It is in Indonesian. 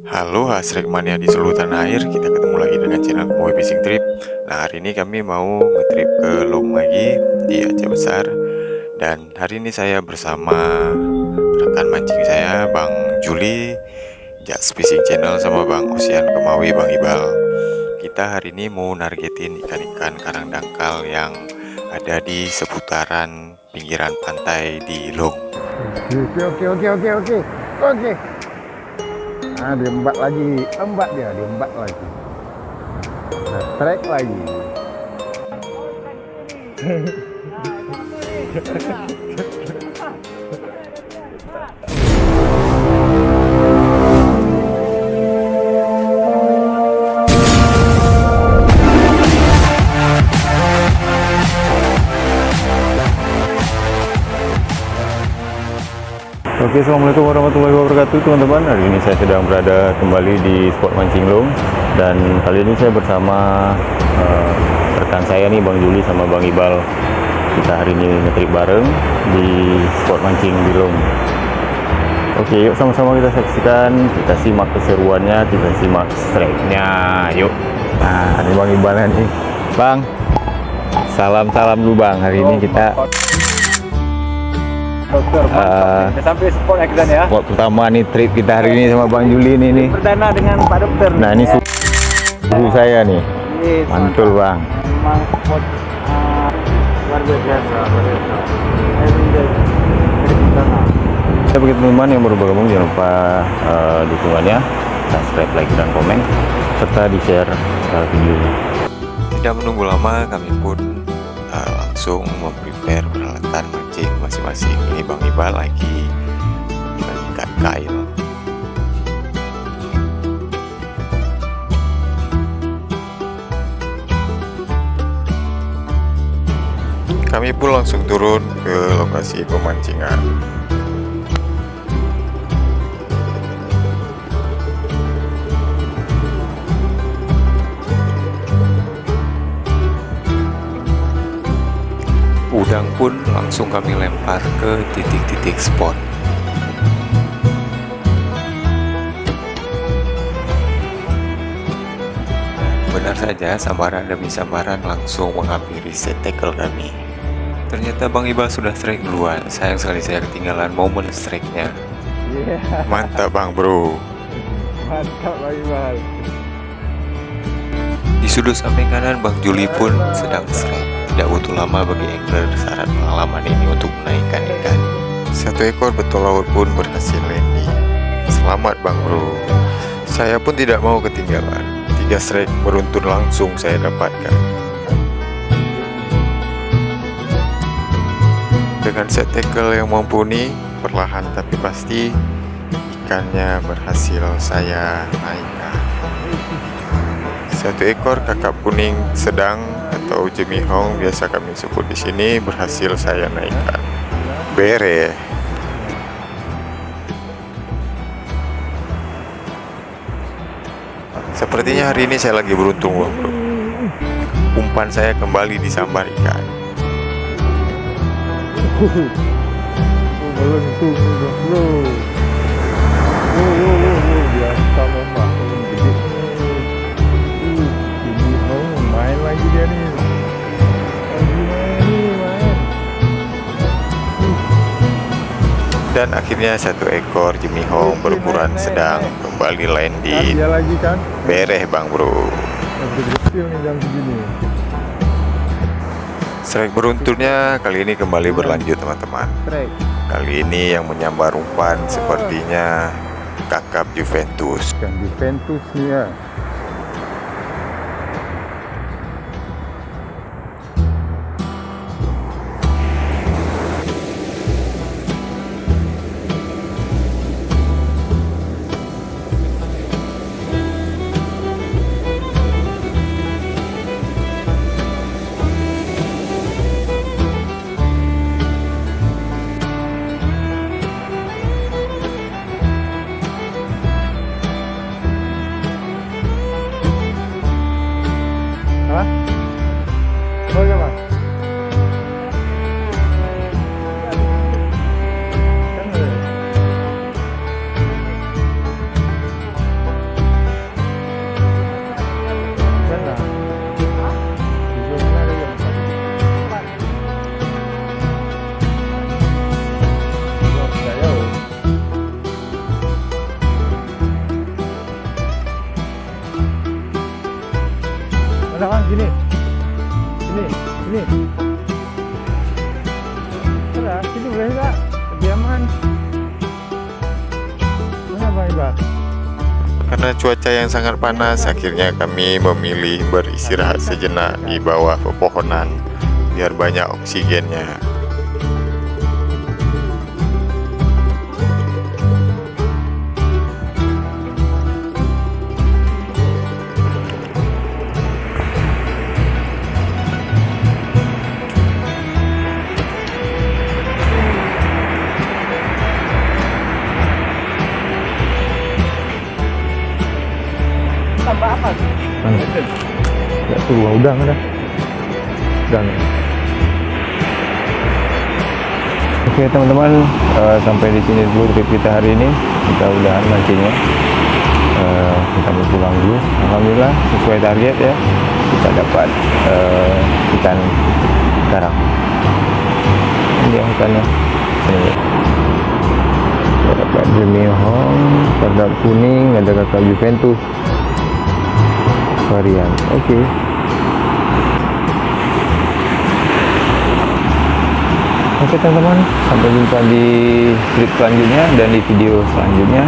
Halo Hasrek Mania di seluruh tanah air. Kita ketemu lagi dengan channel Komoy Fishing Trip. Nah, hari ini kami mau ngetrip ke Long lagi di Aceh Besar. Dan hari ini saya bersama rekan mancing saya, Bang Juli, Jaks Fishing Channel, sama Bang Osian Kemawi, Bang Ibal. Kita hari ini mau nargetin ikan-ikan karang dangkal yang ada di seputaran pinggiran pantai di Long. Oke. Ah, diembat lagi, diembat lagi. Nah, strike lagi. Oke, assalamualaikum warahmatullahi wabarakatuh teman-teman. Hari ini saya sedang berada kembali di spot mancing Long, dan kali ini saya bersama rekan saya nih, Bang Juli sama Bang Ibal. Kita hari ini ngetrip bareng di spot mancing di Long. Oke, yuk sama-sama kita saksikan, kita simak keseruannya, kita simak strike-nya. Yuk. Nah, ini Bang Ibal nih. Bang, salam-salam dulu Bang. Hari ini kita Dokter, sampai spot ya kita ya. spot pertama nih trip kita hari ini sama Bang Juli nih. Perdana dengan Pak Dokter. Nah, ini suhu saya nih. Mantul Bang. Memang spot luar biasa. Bagi teman-teman yang baru bergabung, jangan lupa dukungannya, subscribe, like, dan komen, serta di share video ini. Tidak menunggu lama, kami pun langsung memprepare peralatan mancing masing-masing. Ini Bang Ibal lagi ikan kail. Kami pun langsung turun ke lokasi pemancingan. Udang pun langsung kami lempar ke titik-titik spot. Benar saja, sambaran demi sambaran langsung menghampiri set tackle kami. Ternyata Bang Ibal sudah strike duluan. Sayang sekali saya ketinggalan momen strike-nya. Mantap Bang Bro. Mantap Bang Ibal. Di sudut samping kanan Bang Juli pun sedang strike. Tidak butuh lama bagi angler syarat pengalaman ini untuk menaikkan ikan. Satu ekor betul laut pun berhasil landing. Selamat Bang Bro. Saya pun tidak mau ketinggalan. 3 strike beruntun langsung saya dapatkan. Dengan set tackle yang mumpuni, perlahan tapi pasti ikannya berhasil saya naikkan. Satu ekor kakap kuning sedang atau jemihong biasa kami sebut di sini berhasil saya naikkan. Bere. Sepertinya hari ini saya lagi beruntung Bang Bro. Umpan saya kembali disambar ikan. Beruntung bro. Biasa memang gede. Ini main lagi dia nih. Dan akhirnya satu ekor jemihong berukuran sedang kembali landing. Dia lagi kan? Bereh Bang Bro. Kecil nih jam segini. Strike beruntunnya kali ini kembali berlanjut teman-teman. Strike. Kali ini yang menyambar umpan sepertinya kakap Juventus. Kan Juventus nih ya. Enggak. Karena cuaca yang sangat panas, akhirnya kami memilih beristirahat sejenak di bawah pepohonan biar banyak oksigennya. Tambah apa? Nggak turun, udang dah. Udang. Oke teman-teman, sampai di sini dulu trip kita hari ini. Kita udahan mancingnya. Kita mau pulang dulu. Alhamdulillah sesuai target ya. Kita dapat ikan karang. Ini dia ikannya. Ini. Kita dapat jemihong, padang kuning, ada kakak Juventus varian. Oke. Oke teman-teman, sampai jumpa di trip selanjutnya dan di video selanjutnya.